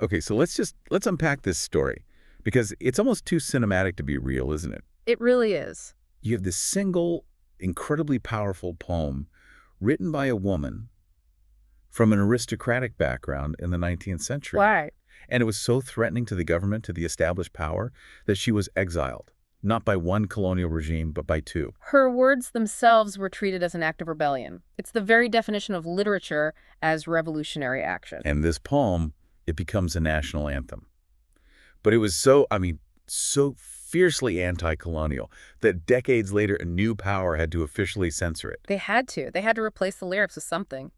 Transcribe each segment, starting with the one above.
Okay, so let's unpack this story because it's almost too cinematic to be real, isn't it? It really is. You have this single, incredibly powerful poem written by a woman from an aristocratic background in the 19th century. Why? And it was so threatening to the government, to the established power, that she was exiled, not by one colonial regime, but by two. Her words themselves were treated as an act of rebellion. It's the very definition of literature as revolutionary action. And this poem, it becomes a national anthem. But it was so, so fiercely anti-colonial that decades later, a new power had to officially censor it. They had to. They had to replace the lyrics with something,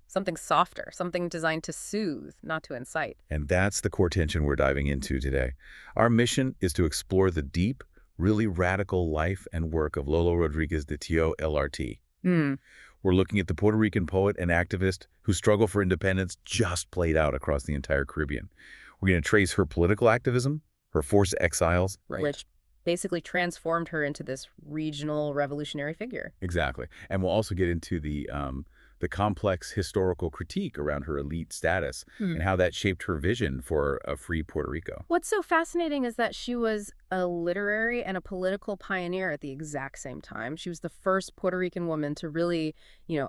something softer, something designed to soothe, not to incite. And that's the core tension we're diving into today. Our mission is to explore the deep, really radical life and work of Lola Rodríguez de Tió, LRT. We're looking at the Puerto Rican poet and activist whose struggle for independence just played out across the entire Caribbean. We're going to trace her political activism, her forced exiles, Which basically transformed her into this regional revolutionary figure. Exactly. And we'll also get into the complex historical critique around her elite status and how that shaped her vision for a free Puerto Rico. What's so fascinating is that she was a literary and a political pioneer at the exact same time. She was the first Puerto Rican woman to really,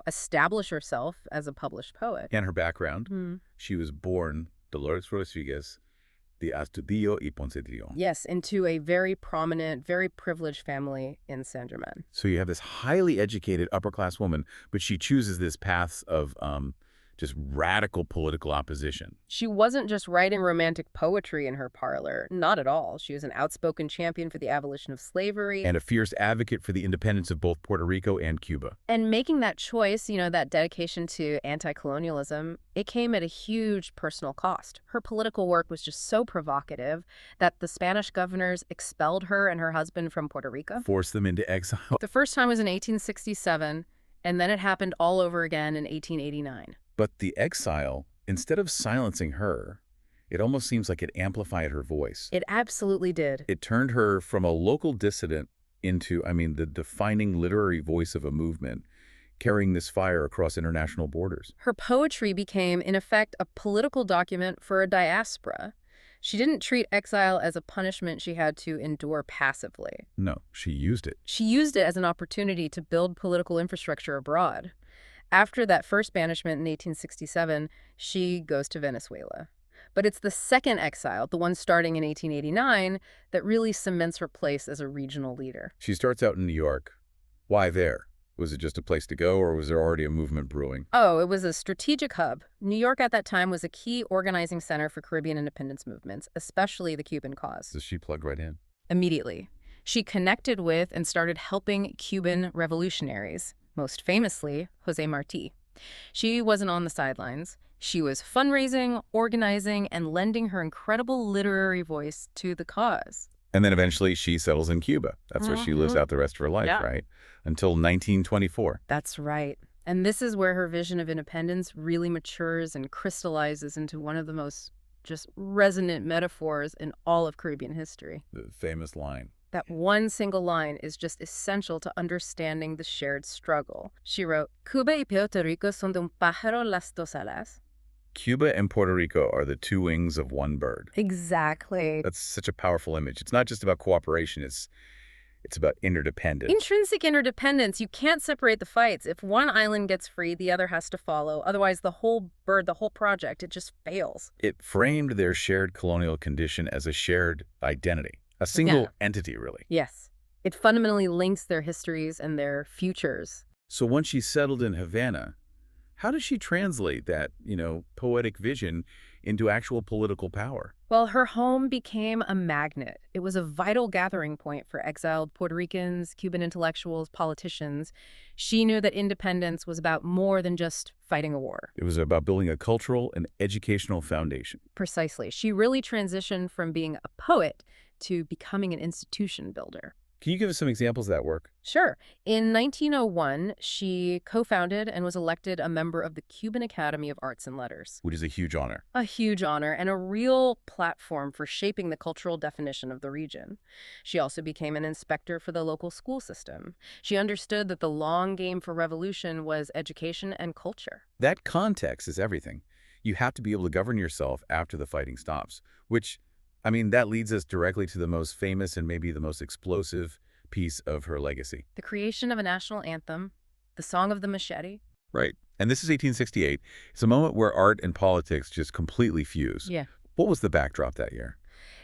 establish herself as a published poet. And her background, she was born Dolores Rodríguez de Astudillo y Ponce de León. Yes, into a very prominent, very privileged family in San Germain. So you have this highly educated upper-class woman, but she chooses this path of just radical political opposition. She wasn't just writing romantic poetry in her parlor. Not at all. She was an outspoken champion for the abolition of slavery. And a fierce advocate for the independence of both Puerto Rico and Cuba. And making that choice, that dedication to anti-colonialism, it came at a huge personal cost. Her political work was just so provocative that the Spanish governors expelled her and her husband from Puerto Rico. Forced them into exile. The first time was in 1867, and then it happened all over again in 1889. But the exile, instead of silencing her, it almost seems like it amplified her voice. It absolutely did. It turned her from a local dissident into, the defining literary voice of a movement, carrying this fire across international borders. Her poetry became, in effect, a political document for a diaspora. She didn't treat exile as a punishment she had to endure passively. No, she used it. She used it as an opportunity to build political infrastructure abroad. After that first banishment in 1867, she goes to Venezuela. But it's the second exile, the one starting in 1889, that really cements her place as a regional leader. She starts out in New York. Why there? Was it just a place to go, or was there already a movement brewing? Oh, it was a strategic hub. New York at that time was a key organizing center for Caribbean independence movements, especially the Cuban cause. So she plugged right in. Immediately. She connected with and started helping Cuban revolutionaries, most famously, José Martí. She wasn't on the sidelines. She was fundraising, organizing, and lending her incredible literary voice to the cause. And then eventually she settles in Cuba. That's where she lives out the rest of her life, right? Until 1924. That's right. And this is where her vision of independence really matures and crystallizes into one of the most just resonant metaphors in all of Caribbean history. The famous line. That one single line is just essential to understanding the shared struggle. She wrote, Cuba y Puerto Rico son de un pájaro las dos alas. Cuba and Puerto Rico are the two wings of one bird. Exactly. That's such a powerful image. It's not just about cooperation. It's about interdependence. Intrinsic interdependence. You can't separate the fights. If one island gets free, the other has to follow. Otherwise, the whole bird, the whole project, it just fails. It framed their shared colonial condition as a shared identity. A single entity, really. Yes. It fundamentally links their histories and their futures. So once she settled in Havana, how does she translate that, poetic vision into actual political power? Well, her home became a magnet. It was a vital gathering point for exiled Puerto Ricans, Cuban intellectuals, politicians. She knew that independence was about more than just fighting a war. It was about building a cultural and educational foundation. Precisely. She really transitioned from being a poet to becoming an institution builder. Can you give us some examples of that work? Sure. In 1901, she co-founded and was elected a member of the Cuban Academy of Arts and Letters. Which is a huge honor. A huge honor and a real platform for shaping the cultural definition of the region. She also became an inspector for the local school system. She understood that the long game for revolution was education and culture. That context is everything. You have to be able to govern yourself after the fighting stops, which, I mean, that leads us directly to the most famous and maybe the most explosive piece of her legacy. The creation of a national anthem, the Song of the Machete. Right. And this is 1868. It's a moment where art and politics just completely fuse. Yeah. What was the backdrop that year?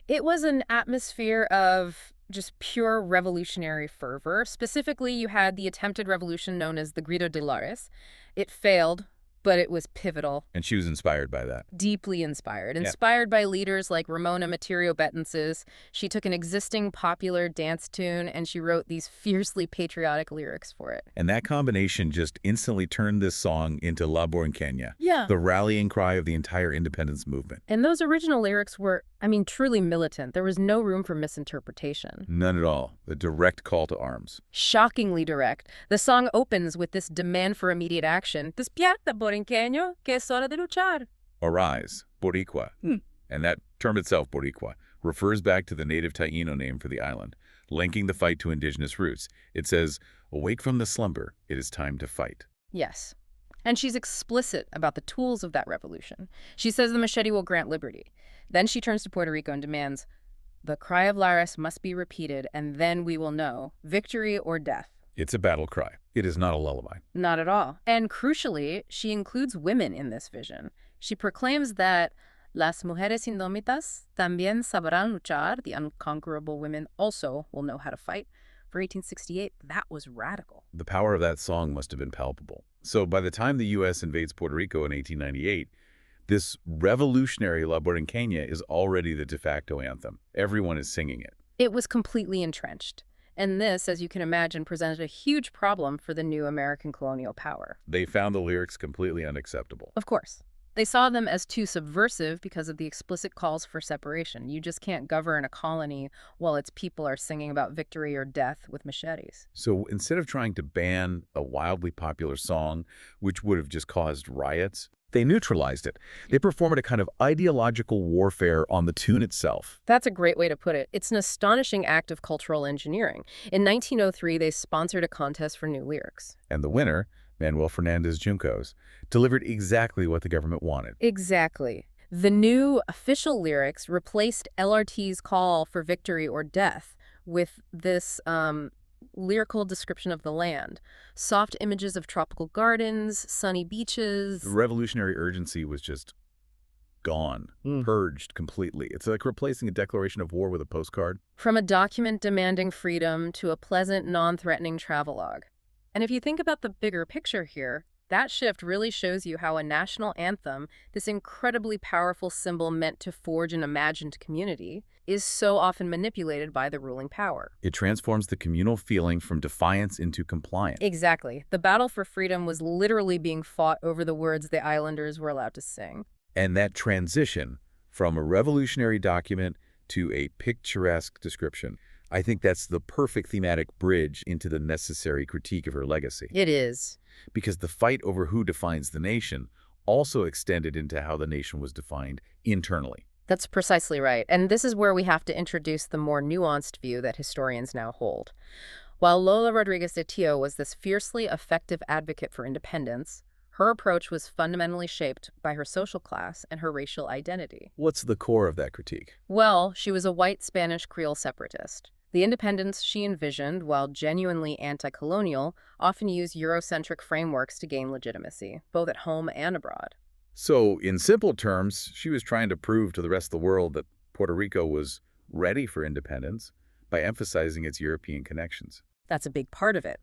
It was an atmosphere of just pure revolutionary fervor. Specifically, you had the attempted revolution known as the Grito de Lares. It failed, but it was pivotal. And she was inspired by that. Deeply inspired. Yeah. Inspired by leaders like Ramona Materio Betances, she took an existing popular dance tune and she wrote these fiercely patriotic lyrics for it. And that combination just instantly turned this song into La Borinqueña, Yeah. the rallying cry of the entire independence movement. And those original lyrics were, truly militant. There was no room for misinterpretation. None at all. The direct call to arms. Shockingly direct. The song opens with this demand for immediate action. Despierta, Borinqueño, que es hora de luchar. Arise, Boricua. And that term itself, Boricua, refers back to the native Taino name for the island, linking the fight to indigenous roots. It says, awake from the slumber, it is time to fight. Yes. And she's explicit about the tools of that revolution. She says the machete will grant liberty. Then she turns to Puerto Rico and demands, the cry of Lares must be repeated, and then we will know, victory or death. It's a battle cry. It is not a lullaby. Not at all. And crucially, she includes women in this vision. She proclaims that las mujeres indómitas también sabrán luchar. The unconquerable women also will know how to fight. For 1868, that was radical. The power of that song must have been palpable. So by the time the U.S. invades Puerto Rico in 1898, this revolutionary La Borinqueña is already the de facto anthem. Everyone is singing it. It was completely entrenched. And this, as you can imagine, presented a huge problem for the new American colonial power. They found the lyrics completely unacceptable. Of course. They saw them as too subversive because of the explicit calls for separation. You just can't govern a colony while its people are singing about victory or death with machetes. So instead of trying to ban a wildly popular song, which would have just caused riots, they neutralized it. They performed a kind of ideological warfare on the tune itself. That's a great way to put it. It's an astonishing act of cultural engineering. In 1903, they sponsored a contest for new lyrics. And the winner, Manuel Fernandez Juncos, delivered exactly what the government wanted. Exactly. The new official lyrics replaced LRT's call for victory or death with this lyrical description of the land. Soft images of tropical gardens, sunny beaches. The revolutionary urgency was just gone, purged completely. It's like replacing a declaration of war with a postcard. From a document demanding freedom to a pleasant, non-threatening travelogue. And if you think about the bigger picture here, that shift really shows you how a national anthem, this incredibly powerful symbol meant to forge an imagined community, is so often manipulated by the ruling power. It transforms the communal feeling from defiance into compliance. Exactly. The battle for freedom was literally being fought over the words the islanders were allowed to sing. And that transition from a revolutionary document to a picturesque description, I think that's the perfect thematic bridge into the necessary critique of her legacy. It is. Because the fight over who defines the nation also extended into how the nation was defined internally. That's precisely right. And this is where we have to introduce the more nuanced view that historians now hold. While Lola Rodríguez de Tió was this fiercely effective advocate for independence, her approach was fundamentally shaped by her social class and her racial identity. What's the core of that critique? Well, she was a white Spanish Creole separatist. The independence she envisioned, while genuinely anti-colonial, often used Eurocentric frameworks to gain legitimacy, both at home and abroad. So, in simple terms, she was trying to prove to the rest of the world that Puerto Rico was ready for independence by emphasizing its European connections. That's a big part of it.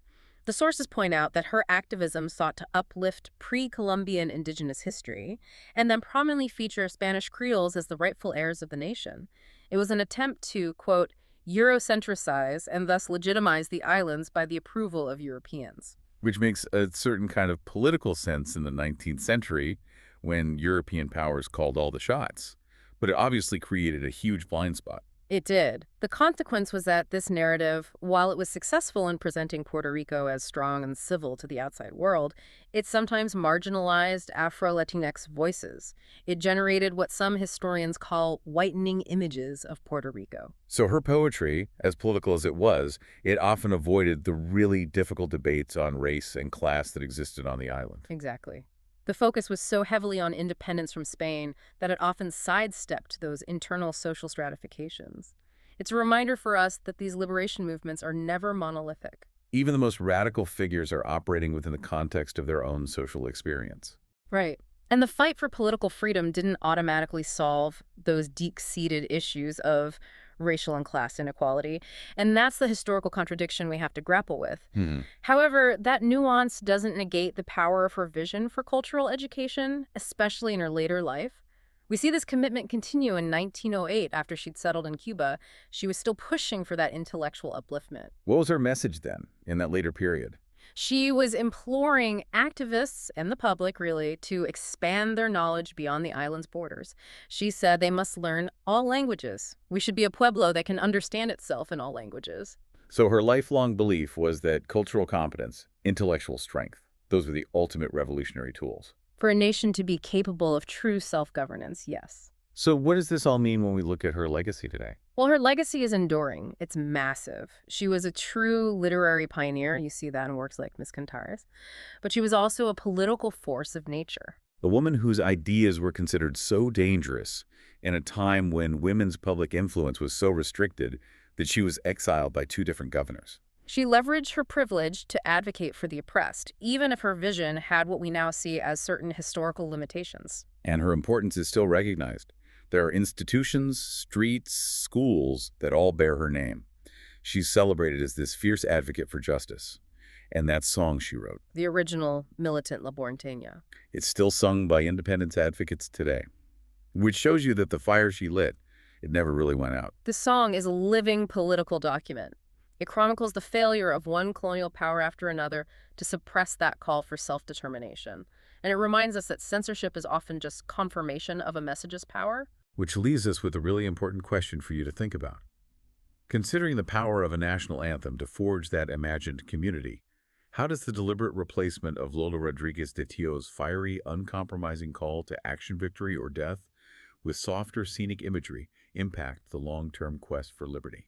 The sources point out that her activism sought to uplift pre-Columbian indigenous history and then prominently feature Spanish Creoles as the rightful heirs of the nation. It was an attempt to, quote, Eurocentricize and thus legitimize the islands by the approval of Europeans. Which makes a certain kind of political sense in the 19th century when European powers called all the shots. But it obviously created a huge blind spot. It did. The consequence was that this narrative, while it was successful in presenting Puerto Rico as strong and civil to the outside world, it sometimes marginalized Afro-Latinx voices. It generated what some historians call whitening images of Puerto Rico. So her poetry, as political as it was, it often avoided the really difficult debates on race and class that existed on the island. Exactly. The focus was so heavily on independence from Spain that it often sidestepped those internal social stratifications. It's a reminder for us that these liberation movements are never monolithic. Even the most radical figures are operating within the context of their own social experience. Right. And the fight for political freedom didn't automatically solve those deep-seated issues of racial and class inequality, and that's the historical contradiction we have to grapple with. However, that nuance doesn't negate the power of her vision for cultural education, especially in her later life. We see this commitment continue in 1908 after she'd settled in Cuba. She was still pushing for that intellectual upliftment. What was her message then, in that later period? She was imploring activists and the public, really, to expand their knowledge beyond the island's borders. She said they must learn all languages. We should be a pueblo that can understand itself in all languages. So her lifelong belief was that cultural competence, intellectual strength, those were the ultimate revolutionary tools. For a nation to be capable of true self-governance, yes. So what does this all mean when we look at her legacy today? Well, her legacy is enduring. It's massive. She was a true literary pioneer. You see that in works like Miss Cantares. But she was also a political force of nature. A woman whose ideas were considered so dangerous in a time when women's public influence was so restricted that she was exiled by 2 different governors. She leveraged her privilege to advocate for the oppressed, even if her vision had what we now see as certain historical limitations. And her importance is still recognized. There are institutions, streets, schools that all bear her name. She's celebrated as this fierce advocate for justice. And that song she wrote, The original militant La Borinqueña. it's still sung by independence advocates today, which shows you that the fire she lit, it never really went out. The song is a living political document. It chronicles the failure of one colonial power after another to suppress that call for self-determination. And it reminds us that censorship is often just confirmation of a message's power. Which leaves us with a really important question for you to think about. Considering the power of a national anthem to forge that imagined community, how does the deliberate replacement of Lola Rodríguez de Tió's fiery, uncompromising call to action, victory, or death with softer scenic imagery impact the long-term quest for liberty?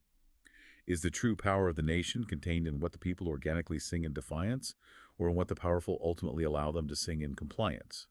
Is the true power of the nation contained in what the people organically sing in defiance, or in what the powerful ultimately allow them to sing in compliance?